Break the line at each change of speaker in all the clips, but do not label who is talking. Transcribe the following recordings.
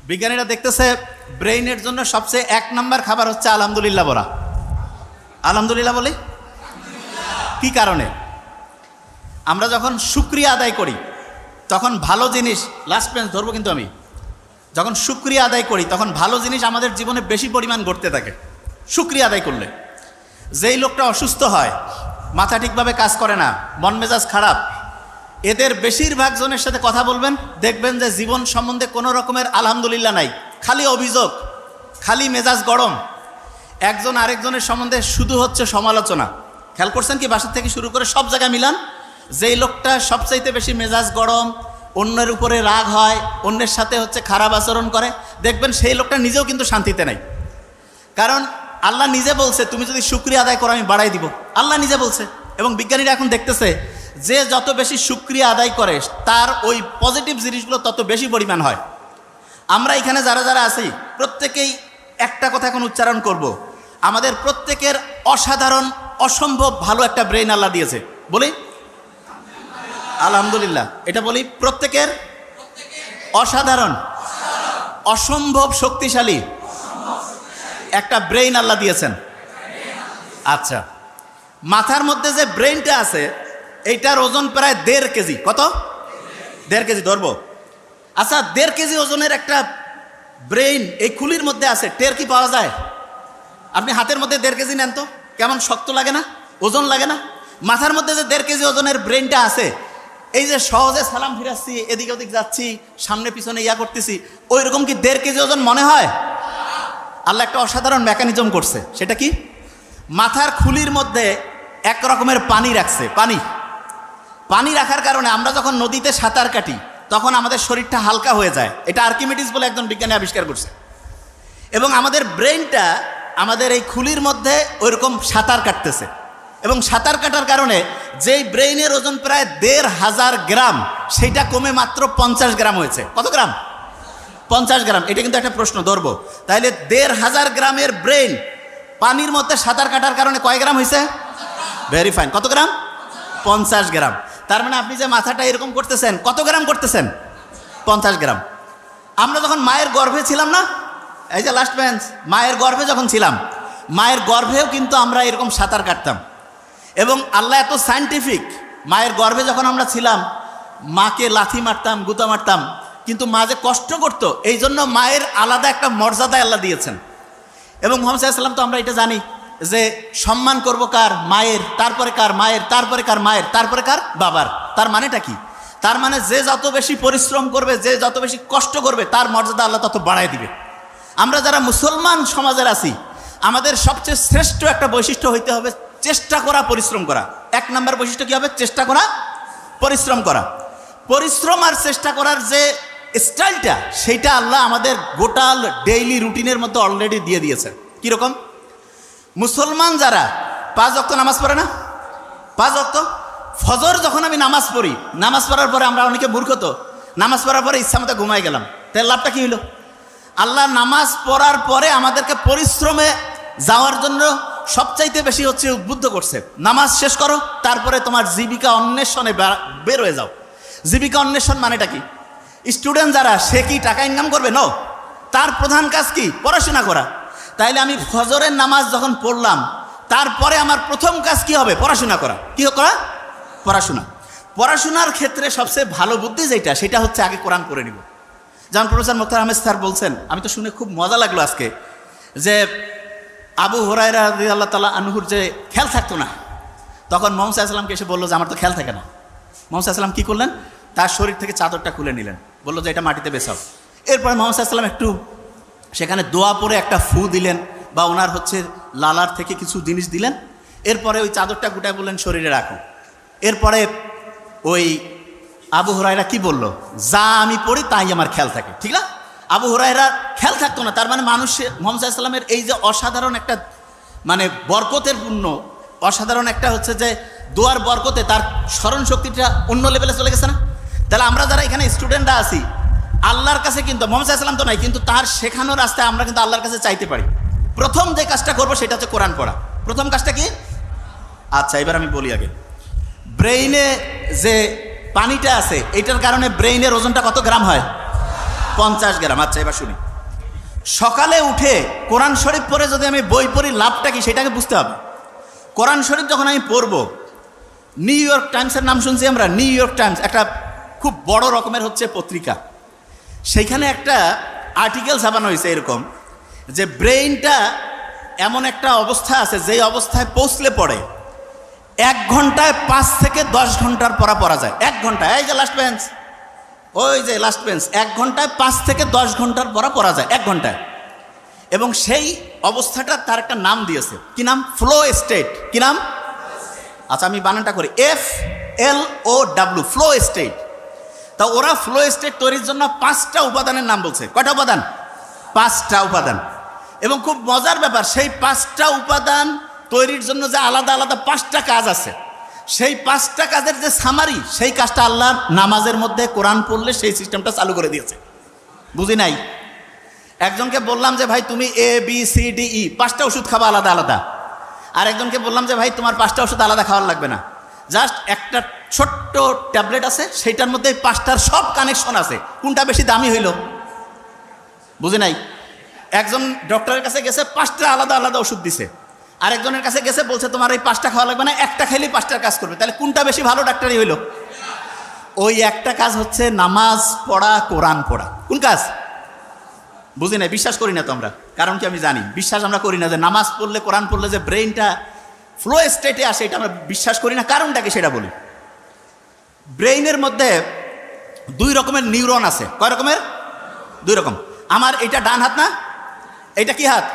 বিজ্ঞানীরা দেখতেছে ব্রেইনের জন্য সবচেয়ে এক নাম্বার খাবার হচ্ছে আলহামদুলিল্লাহ বলা। আলহামদুলিল্লাহ বলি কি কারণে? আমরা যখন শুকরিয়া আদায় করি তখন ভালো জিনিস, লাস্ট বেঞ্চ ধরবো কিন্তু আমি, যখন শুকরিয়া আদায় করি তখন ভালো জিনিস আমাদের জীবনে বেশি পরিমাণ ঘটতে থাকে শুকরিয়া আদায় করলে। যেই লোকটা অসুস্থ হয়, মাথা ঠিকভাবে কাজ করে না, মন মেজাজ খারাপ, এদের বেশিরভাগ জনের সাথে কথা বলবেন, দেখবেন যে জীবন সম্বন্ধে কোনো রকমের আলহামদুলিল্লাহ নাই, খালি অভিযোগ, খালি মেজাজ গরম। একজন আরেকজনের সম্বন্ধে শুধু হচ্ছে সমালোচনা। খেয়াল করছেন কি? বাসা থেকে শুরু করে সব জায়গায় মিলান, যেই লোকটা সবচাইতে বেশি মেজাজ গরম, অন্যের উপরে রাগ হয়, অন্যের সাথে হচ্ছে খারাপ আচরণ করে, দেখবেন সেই লোকটা নিজেও কিন্তু শান্তিতে নাই। কারণ আল্লাহ নিজে বলছে তুমি যদি শুকরিয়া আদায় করো আমি বাড়াই দিব, আল্লাহ নিজে বলছে। এবং বিজ্ঞানীরা এখন দেখতেছে যে যত বেশি শুকরিয়া আদায় করে তার ওই পজিটিভ জিনিসগুলো তত বেশি পরিমাণ হয়। আমরা এখানে যারা যারা আছি প্রত্যেকেই একটা কথা এখন উচ্চারণ করব, আমাদের প্রত্যেকের অসাধারণ অসম্ভব ভালো একটা ব্রেইন আল্লাহ দিয়েছে। বলি আলহামদুলিল্লাহ। এটা বলি প্রত্যেকের অসাধারণ অসম্ভব শক্তিশালী একটা ব্রেইন আল্লাহ দিয়েছেন। আচ্ছা, মাথার মধ্যে যে ব্রেইনটা আছে এইটার ওজন প্রায় 1.5 কেজি। কত? 1.5 কেজি ধরবো। আচ্ছা, 1.5 কেজি ওজনের একটা ব্রেইন এই খুলির মধ্যে আছে, টের কি পাওয়া যায়? আপনি হাতের মধ্যে 1.5 কেজি নেন তো, কেমন শক্ত লাগে না? ওজন লাগে না? মাথার মধ্যে যে 1.5 কেজি ওজনের ব্রেইনটা আছে, এই যে সহজে সালাম ফিরাচ্ছি, এদিক ওদিক যাচ্ছি, সামনে পিছনে ইয়া করতেছি, ওই রকম কি 1.5 কেজি ওজন মনে হয়? আল্লাহ একটা অসাধারণ মেকানিজম করছে। সেটা কি? মাথার খুলির মধ্যে এক রকমের পানি রাখছে। পানি রাখার কারণে আমরা যখন নদীতে সাঁতার কাটি তখন আমাদের শরীরটা হালকা হয়ে যায়। এটা আর্কিমিডিস বলে একজন বিজ্ঞানী আবিষ্কার করছে। এবং আমাদের ব্রেইনটা আমাদের এই খুলির মধ্যে ওইরকম সাঁতার কাটতেছে। এবং সাঁতার কাটার কারণে যেই ব্রেইনের ওজন প্রায় 1,500 গ্রাম, সেইটা কমে মাত্র 50 গ্রাম হয়েছে। কত গ্রাম? 50 গ্রাম। এটা কিন্তু একটা প্রশ্ন ধরবো। তাহলে 1,500 গ্রামের ব্রেইন পানির মধ্যে সাঁতার কাটার কারণে কয় গ্রাম হয়েছে? Very fine. কত গ্রাম? 50 গ্রাম। তার মানে আপনি যে মাথাটা এরকম করতেছেন, কত গ্রাম করতেছেন? 50 গ্রাম। আমরা যখন মায়ের গর্ভে ছিলাম না, এই যে লাস্ট বেঞ্চ, মায়ের গর্ভে যখন ছিলাম, মায়ের গর্ভেও কিন্তু আমরা এরকম সাঁতার কাটতাম। এবং আল্লাহ এত সায়েন্টিফিক, মায়ের গর্ভে যখন আমরা ছিলাম মাকে লাথি মারতাম, গুতা মারতাম, কিন্তু মা যে কষ্ট করত, এই জন্য মায়ের আলাদা একটা মর্যাদা আল্লাহ দিয়েছেন। এবং মুহাম্মদ সাল্লাল্লাহু আলাইহি ওয়াসাল্লাম তো আমরা এটা জানি যে সম্মান করব কার? মায়ের, তারপরে কার? মায়ের, তারপরে কার? মায়ের, তারপরে কার? বাবার। তার মানেটা কি? তার মানে যে যত বেশি পরিশ্রম করবে, যে যত বেশি কষ্ট করবে, তার মর্যাদা আল্লাহ তত বাড়ায় দিবে। আমরা যারা মুসলমান সমাজের আছি, আমাদের সবচেয়ে শ্রেষ্ঠ একটা বৈশিষ্ট্য হইতে হবে চেষ্টা করা, পরিশ্রম করা। 1 নম্বর বৈশিষ্ট্য কি হবে? চেষ্টা করা, পরিশ্রম করা। পরিশ্রম আর চেষ্টা করার যে স্টাইলটা, সেইটা আল্লাহ আমাদের গোটাল ডেইলি রুটিনের মধ্যে অলরেডি দিয়ে দিয়েছে। কীরকম? মুসলমান যারা 5 ওয়াক্ত নামাজ পড়ে না, 5 ওয়াক্ত ফজর যখন আমি নামাজ পড়ি, নামাজ পড়ার পরে আমরা অনেকে মূর্খ, তো নামাজ পড়ার পরে ইচ্ছা মতো ঘুমাই গেলাম, তাই লাভটা কী হলো? আল্লাহ নামাজ পড়ার পরে আমাদেরকে পরিশ্রমে যাওয়ার জন্য সবচাইতে বেশি হচ্ছে উদ্বুদ্ধ করছে। নামাজ শেষ করো, তারপরে তোমার জীবিকা অন্বেষণে বের হয়ে যাও। জীবিকা অন্বেষণ মানেটা কি? স্টুডেন্ট যারা, সে কি টাকা ইনকাম করবে? নো, তার প্রধান কাজ কি? পড়াশোনা করা। তাইলে আমি ফজরের নামাজ যখন পড়লাম, তারপরে আমার প্রথম কাজ কি হবে? পড়াশোনা করা। কি করা? পড়াশোনা। পড়াশোনার ক্ষেত্রে সবচেয়ে ভালো বুদ্ধি যেটা, সেটা হচ্ছে আগে কোরআন পড়ে নিব। যেমন প্রফেসর মোখতার আহমেদ স্যার বলছেন, আমি তো শুনে খুব মজা লাগলো আজকে, যে আবু হুরায়রা রাদিয়াল্লাহু তাআলা আনহুর যে খেয়াল থাকতো না, তখন মুহাম্মদ সাল্লাল্লাহু আলাইহি ওয়াসাল্লামকে এসে বললো যে আমার তো খেয়াল থাকে না। মুহাম্মদ সাল্লাল্লাহু আলাইহি ওয়াসাল্লাম কী করলেন? তার শরীর থেকে চাদরটা খুলে নিলেন, বললো যে এটা মাটিতে বেছাও। এরপরে মুহাম্মদ সাল্লাল্লাহু আলাইহি ওয়াসাল্লাম একটু সেখানে দোয়া পরে একটা ফু দিলেন, বা ওনার হচ্ছে লালার থেকে কিছু জিনিস দিলেন। এরপরে ওই চাদরটা গুটায় বললেন শরীরে রাখো। এরপরে ওই আবু হুরায়রা কি বলল? যা আমি পড়ি তাই আমার খেয়াল থাকে। ঠিক না? আবু হুরায়রা খেয়াল থাকতো না। তার মানে মানুষের মুহাম্মদ সাল্লাল্লাহু আলাইহি ওয়াসাল্লামের এই যে অসাধারণ একটা মানে বরকতের পূর্ণ, অসাধারণ একটা হচ্ছে যে দোয়ার বরকতে তার স্মরণ শক্তিটা অন্য লেভেলে চলে গেছে না? তাহলে আমরা যারা এখানে স্টুডেন্টরা আছি, আল্লাহর কাছে কিন্তু মুহাম্মদ সাল্লাল্লাহু আলাইহি ওয়াসাল্লাম তো নাই, কিন্তু তার শেখানো রাস্তায় আমরা কিন্তু আল্লাহর কাছে চাইতে পারি। প্রথম যে কাজটা করবো সেটা হচ্ছে কোরআন পড়া। প্রথম কাজটা কি? আচ্ছা, এবার আমি বলি আগে, ব্রেইনে যে পানিটা আছে, এটার কারণে ব্রেইনের ওজনটা কত গ্রাম হয়? 50 গ্রাম। আচ্ছা, এবার শুনি। সকালে উঠে কোরআন শরীফ পড়ে যদি আমি বই পড়ি, লাভটা কি সেটাকে বুঝতে হবে। কোরআন শরীফ যখন আমি পড়ব, নিউ ইয়র্ক টাইমসের নাম শুনছি আমরা। নিউ ইয়র্ক টাইমস একটা খুব বড় রকমের হচ্ছে পত্রিকা। সেইখানে একটা আর্টিকেল ছাপানো হয়েছে এরকম, যে ব্রেইনটা এমন একটা অবস্থা আছে, যেই অবস্থায় পৌঁছলে পড়ে 1 ঘন্টায় 5 থেকে 10 ঘন্টার পড়া যায়। 1 ঘন্টায়, এই যে লাস্ট বেঞ্চ, ওই যে লাস্ট বেঞ্চ, 1 ঘন্টায় 5 থেকে 10 ঘন্টার পড়া যায় 1 ঘন্টায়। এবং সেই অবস্থাটা তার একটা নাম দিয়েছে। কি নাম? Flow state. কি নাম? আচ্ছা, আমি বানানটা করি, FLOW, ফ্লো স্টেট। তা ওরা ফ্লো স্টেট তৈরির জন্য 5টা উপাদানের নাম বলছে। কয়টা উপাদান? 5টা উপাদান। এবং খুব মজার ব্যাপার, সেই 5টা উপাদান তৈরির জন্য যে আলাদা আলাদা 5টা কাজ আছে, সেই 5টা কাজের যে সামারি, সেই কাজটা আল্লাহর নামাজের মধ্যে কোরআন পড়লে সেই সিস্টেমটা চালু করে দিয়েছে। বুঝি নাই? একজনকে বললাম যে ভাই তুমি ABCDE 5টা ওষুধ খাবা আলাদা আলাদা। আর একজনকে বললাম যে ভাই তোমার 5টা ওষুধ আলাদা খাওয়ার লাগবে না, জাস্ট একটা ছোট্ট ট্যাবলেট আছে, সেইটার মধ্যে 5টার সব কানেকশন আছে, কোনটা বেশি দামি হইল? বুঝি নাই? একজন ডক্টরের কাছে গেছে, 5টা আলাদা আলাদা ওষুধ দিছে। আরেকজনের কাছে গেছে, বলছে তোমার এই 5টা খাওয়া লাগবে না, একটা খেলেই 5টার কাজ করবে। তাহলে কোনটা বেশি ভালো ডাক্তারই হইল? ওই একটা কাজ হচ্ছে নামাজ পড়া, কোরআন পড়া। কোন কাজ? বুঝি নাই, বিশ্বাস করি না তো আমরা। কারণ কি আমি জানি, বিশ্বাস আমরা করি না যে নামাজ পড়লে, কোরআন পড়লে যে ব্রেইনটা ফ্লো স্টেটে আসে, এটা আমরা বিশ্বাস করি না। কারণটা কি সেটা বলি। ব্রেইনের মধ্যে 2 রকমের নিউরন আছে। কয় রকমের? 2 রকম। আমার এটা ডান হাত না, এটা কি হাত?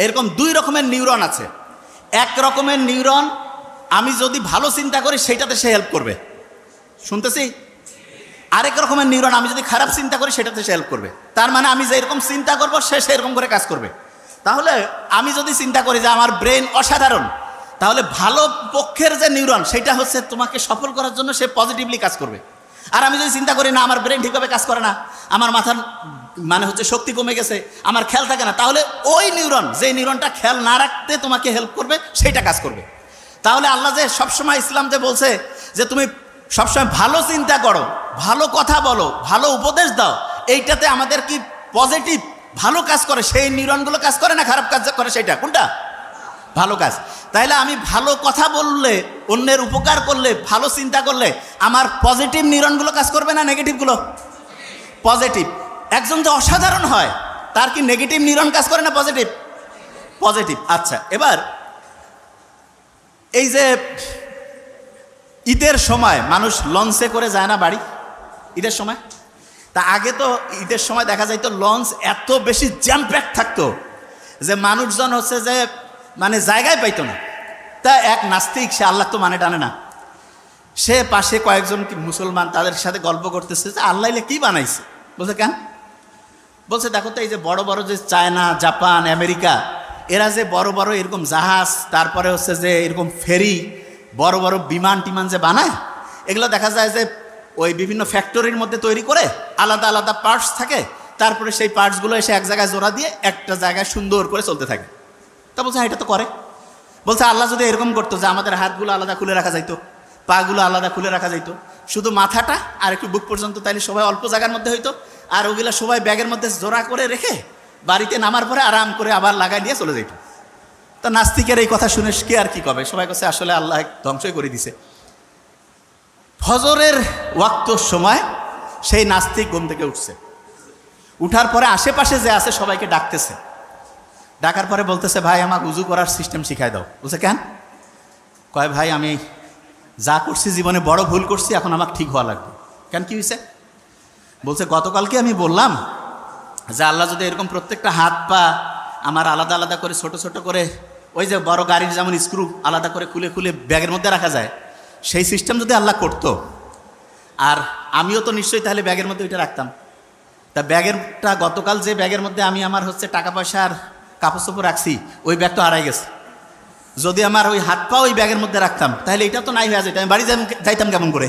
এরকম 2 রকমের নিউরন আছে। এক রকমের নিউরন আমি যদি ভালো চিন্তা করি সেটাতে সে হেল্প করবে, শুনতেছি। আরেক রকমের নিউরন আমি যদি খারাপ চিন্তা করি সেটাতে সে হেল্প করবে। তার মানে আমি যেরকম চিন্তা করবো সে সেরকম করে কাজ করবে। তাহলে আমি যদি চিন্তা করি যে আমার ব্রেন অসাধারণ, তাহলে ভালো পক্ষের যে নিউরন সেটা হচ্ছে তোমাকে সফল করার জন্য সে পজিটিভলি কাজ করবে। আর আমি যদি চিন্তা করি না আমার ব্রেন ঠিকভাবে কাজ করে না, আমার মাথার মানে হচ্ছে শক্তি কমে গেছে, আমার খেয়াল থাকে না, তাহলে ওই নিউরন, যে নিউরনটা খেয়াল না রাখতে তোমাকে হেল্প করবে, সেইটা কাজ করবে। তাহলে আল্লাহ যে সবসময়, ইসলাম যে বলছে যে তুমি সবসময় ভালো চিন্তা করো, ভালো কথা বলো, ভালো উপদেশ দাও, এইটাতে আমাদের কি পজিটিভ ভালো কাজ করে, সেই নিউরনগুলো কাজ করে না খারাপ কাজ করে? সেটা কোনটা? ভালো কাজ। তাইলে আমি ভালো কথা বললে, অন্যের উপকার করলে, ভালো চিন্তা করলে আমার পজিটিভ নিউরনগুলো কাজ করবে না নেগেটিভগুলো? পজিটিভ। একজন যে অসাধারণ হয় তার কি নেগেটিভ নিউরন কাজ করে না পজিটিভ? পজিটিভ। আচ্ছা, এবার এই যে ঈদের সময় মানুষ লঞ্চে করে যায় না বাড়ি, ঈদের সময়? তা আগে তো ঈদের সময় দেখা যাইতো লঞ্চ এত বেশি জ্যাম প্যাক থাকতো যে মানুষজন হচ্ছে যে মানে জায়গায় পাইতো না। তা এক নাস্তিক, সে আল্লাহ তো মানে টানে না, সে পাশে কয়েকজন মুসলমান, তাদের সাথে গল্প করতেছে যে আল্লাহ কি বানাইছে। বলছে কেন? বলছে দেখো তো, এই যে বড় বড় যে চায়না, জাপান, আমেরিকা, এরা যে বড় বড় এরকম জাহাজ, তারপরে হচ্ছে যে এরকম ফেরি, বড় বড় বিমান টিমান যে বানায়, এগুলো দেখা যায় যে ওই বিভিন্ন ফ্যাক্টরির মধ্যে তৈরি করে, আলাদা আলাদা পার্টস থাকে, তারপরে সেই পার্টসগুলো এসে এক জায়গায় জোড়া দিয়ে একটা জায়গায় সুন্দর করে চলতে থাকে। তা বলছে এটা তো করে। বলছে আল্লাহ যদি এরকম করতো যে আমাদের হাতগুলো আলাদা খুলে রাখা যাইতো, পাগুলো আলাদা খুলে রাখা যাইতো, শুধু মাথাটা আর একটু বুক পর্যন্ত, তাইলে সবাই অল্প জায়গার মধ্যে হইতো, আর ওগুলা সবাই ব্যাগের মধ্যে জোড়া করে রেখে বাড়িতে নামার পরে আরাম করে আবার লাগাই দিয়ে চলে যাইতো। তা নাস্তিকের এই কথা শুনে কে আর কি কবে, সবাই কাছে আসলে আল্লাহ ধ্বংসই করে দিছে। ফজরের ওয়াক্তর সময় সেই নাস্তিক ঘুম থেকে উঠছে, উঠার পরে আশেপাশে যে আছে সবাইকে ডাকতেছে, ডাকার পরে বলতেছে ভাই আমাকে উজু করার সিস্টেম শিখাই দাও। বলছে কেন? কয় ভাই আমি যা করছি জীবনে বড় ভুল করছি, এখন আমাকে ঠিক হওয়া লাগবে। কেন, কি হয়েছে? বলছে গতকালকে আমি বললাম যে আল্লাহ যদি এরকম প্রত্যেকটা হাত পা আমার আলাদা আলাদা করে ছোট ছোট করে, ওই যে বড় গাড়ির যেমন স্ক্রু আলাদা করে খুলে খুলে ব্যাগের মধ্যে রাখা যায়, সেই সিস্টেম যদি আল্লাহ করতো, আর আমিও তো নিশ্চয়ই তাহলে ব্যাগের মধ্যে ওইটা রাখতাম। তা ব্যাগেরটা গতকাল যে ব্যাগের মধ্যে আমি আমার হচ্ছে টাকা পয়সা আর কাপড় চোপড় রাখছি, ওই ব্যাগ তো হারাই গেছে। যদি আমার ওই হাত পা ওই ব্যাগের মধ্যে রাখতাম তাহলে এটা তো নাই হয়ে যেত, আমি বাড়ি যাইতাম কেমন করে?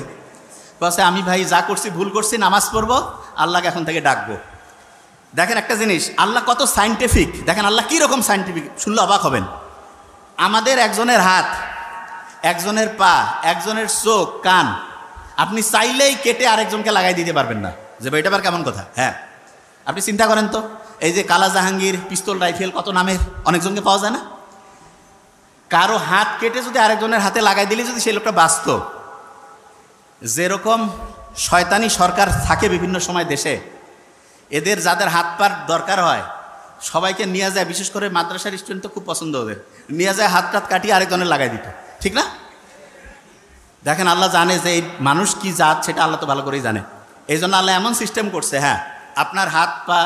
বলছে আমি ভাই যা করছি ভুল করছি, নামাজ পড়বো, আল্লাহকে এখন থেকে ডাকবো। দেখেন একটা জিনিস, আল্লাহ কত সাইন্টিফিক, দেখেন আল্লাহ কীরকম সাইন্টিফিক, শুনলে অবাক হবেন। আমাদের একজনের হাত, একজনের পা, একজনের চোখ, কান আপনি চাইলেই কেটে আরেকজনকে লাগাই দিতে পারবেন না, যে ভাই এটা আবার কেমন কথা? হ্যাঁ, আপনি চিন্তা করেন তো, এই যে কালা জাহাঙ্গীর, পিস্তল, রাইফেল, কত নামের অনেকজনকে পাওয়া যায় না? কারো হাত কেটে যদি আরেকজনের হাতে লাগাই দিলে যদি সেই লোকটা বাঁচত, যেরকম শয়তানি সরকার থাকে বিভিন্ন সময় দেশে, এদের যাদের হাত পার দরকার হয় সবাইকে নিয়ে যায়, বিশেষ করে মাদ্রাসার স্টুডেন্ট তো খুব পছন্দ, ওদের নিয়ে যায় হাত টাত কাটিয়ে আরেকজনের লাগাই দিত, ঠিক না? দেখেন, আল্লাহ জানে যে এই মানুষ কি জাত, সেটা আল্লাহ তো ভালো করেই জানে। এই জন্য আল্লাহ এমন সিস্টেম করছে, হ্যাঁ, আপনার হাত পা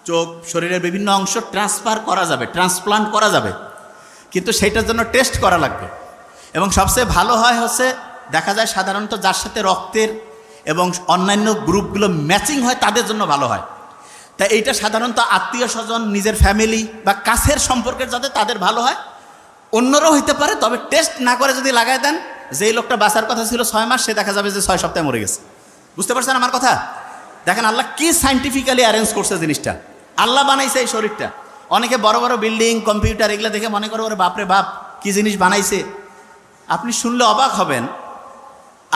চোখ শরীরের বিভিন্ন অংশ ট্রান্সফার করা যাবে, ট্রান্সপ্লান্ট করা যাবে, কিন্তু সেইটার জন্য টেস্ট করা লাগবে। এবং সবচেয়ে ভালো হয় হচ্ছে, দেখা যায় সাধারণত যার সাথে রক্তের এবং অন্যান্য গ্রুপগুলো ম্যাচিং হয় তাদের জন্য ভালো হয়। তাই এইটা সাধারণত আত্মীয় স্বজন, নিজের ফ্যামিলি বা কাছের সম্পর্কের যাতে তাদের ভালো হয়, অন্যরাও হইতে পারে, তবে টেস্ট না করে যদি লাগাই দেন, যেই লোকটা বাঁচার কথা ছিল 6 মাস, সে দেখা যাবে যে 6 সপ্তাহে মরে গেছে। বুঝতে পারছেন আমার কথা? দেখেন আল্লাহ কি সাইন্টিফিক্যালি অ্যারেঞ্জ করছে জিনিসটা। আল্লাহ বানাইছে এই শরীরটা। অনেকে বড় বড় বিল্ডিং, কম্পিউটার এগুলো দেখে মনে করে ওরে বাপরে বাপ কি জিনিস বানাইছে। আপনি শুনলে অবাক হবেন,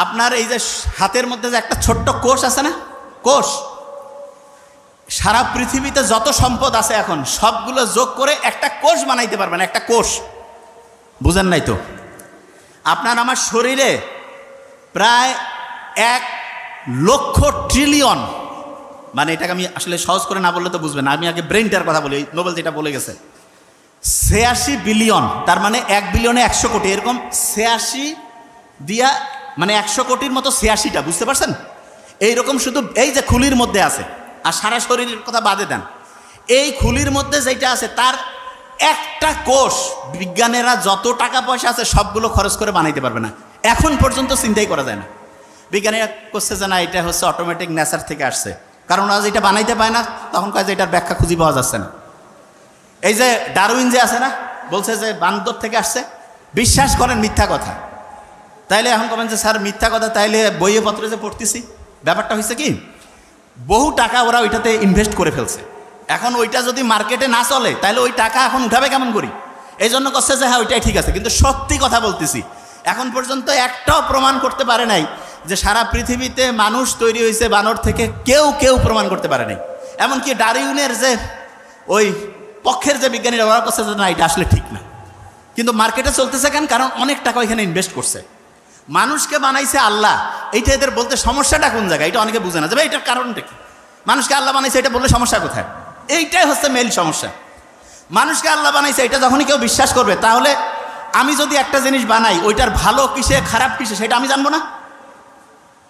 আপনার এই যে হাতের মধ্যে যে একটা ছোট্ট কোষ আছে না, কোষ, সারা পৃথিবীতে যত সম্পদ আছে এখন সবগুলো যোগ করে একটা কোষ বানাইতে পারবেন, একটা কোষ। বুঝেন নাই তো? আপনার আমার শরীরে প্রায় 1 লক্ষ ট্রিলিয়ন, মানে এটাকে আমি আসলে সহজ করে না বললে তো বুঝবেন না, আমি আগে ব্রেনটার কথা বলি, নোবেল যেটা বলে গেছে 86 বিলিয়ন, তার মানে 1 বিলিয়নে 100 কোটি, এরকম 86 দিয়া মানে 100 কোটির মতো 86টা, বুঝতে পারছেন? এইরকম শুধু এই যে খুলির মধ্যে আছে, আর সারা শরীরের কথা বাদে দেন, এই খুলির মধ্যে যেটা আছে তার একটা কোষ বিজ্ঞানীরা যত টাকা পয়সা আছে সবগুলো খরচ করে বানাইতে পারবে না, এখন পর্যন্ত চিন্তাই করা যায় না। বিজ্ঞানীরা করছে যে না, এটা হচ্ছে অটোমেটিক নেচার থেকে আসছে, কারণ আজ এটা বানাইতে পায় না, তখন কয় যে এটার ব্যাখ্যা খুঁজে পাওয়া যাচ্ছে না। এই যে ডারউইন যে আছে না, বলছে যে বান্দর থেকে আসছে, বিশ্বাস করেন মিথ্যা কথা। তাইলে এখন কবেন যে স্যার মিথ্যা কথা, তাইলে বইয়ে পত্রে যে পড়তেছি, ব্যাপারটা হয়েছে কি, বহু টাকা ওরা ওইটাতে ইনভেস্ট করে ফেলছে, এখন ওইটা যদি মার্কেটে না চলে তাহলে ওই টাকা এখন উঠাবে কেমন করি, এই জন্য করছে যে হ্যাঁ ওইটাই ঠিক আছে। কিন্তু সত্যি কথা বলতেছি, এখন পর্যন্ত একটাও প্রমাণ করতে পারে নাই যে সারা পৃথিবীতে মানুষ তৈরি হয়েছে বানর থেকে, কেউ প্রমাণ করতে পারে নাই। এমনকি ডারউইনের যে ওই পক্ষের যে বিজ্ঞানীরা, ওরা করছে যে না এটা আসলে ঠিক না, কিন্তু মার্কেটে চলতেছে কেন, কারণ অনেক টাকা ওইখানে ইনভেস্ট করছে। মানুষকে বানাইছে আল্লাহ, এইটা এদের বলতে সমস্যাটা কোন জায়গায়, এটা অনেকে বুঝে না যে এটার কারণটা কি। মানুষকে আল্লাহ বানাইছে এটা বললে সমস্যা কোথায়? এইটাই হচ্ছে মেইন সমস্যা। মানুষকে আল্লাহ বানাইছে এটা যখনই কেউ বিশ্বাস করবে, তাহলে আমি যদি একটা জিনিস বানাই, ওইটার ভালো কিসে খারাপ কিসে সেটা আমি জানবো না?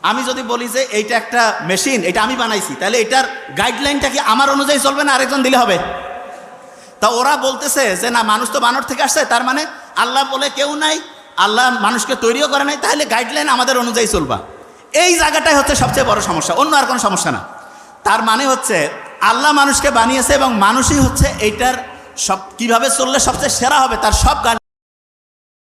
আমি যদি বলি যে এইটা একটা মেশিন, এটা আমি বানাইছি, তাহলে এটার গাইডলাইনটা কি আমার অনুযায়ী চলবে না আরেকজন দিলে হবে? তা ওরা বলতেছে যে না, মানুষ তো বানর থেকে আসছে, তার মানে আল্লাহ বলে কেউ নাই, আল্লাহ মানুষকে তৈরিও করে নাই, তাহলে গাইডলাইন আমাদের অনুযায়ী চলবা। এই জায়গাটাই হচ্ছে সবচেয়ে বড় সমস্যা, অন্য আর কোনো সমস্যা না। তার মানে হচ্ছে আল্লাহ মানুষকে বানিয়েছে এবং মানুষই হচ্ছে এইটার সব কিভাবে চললে সবচেয়ে সেরা হবে তার সব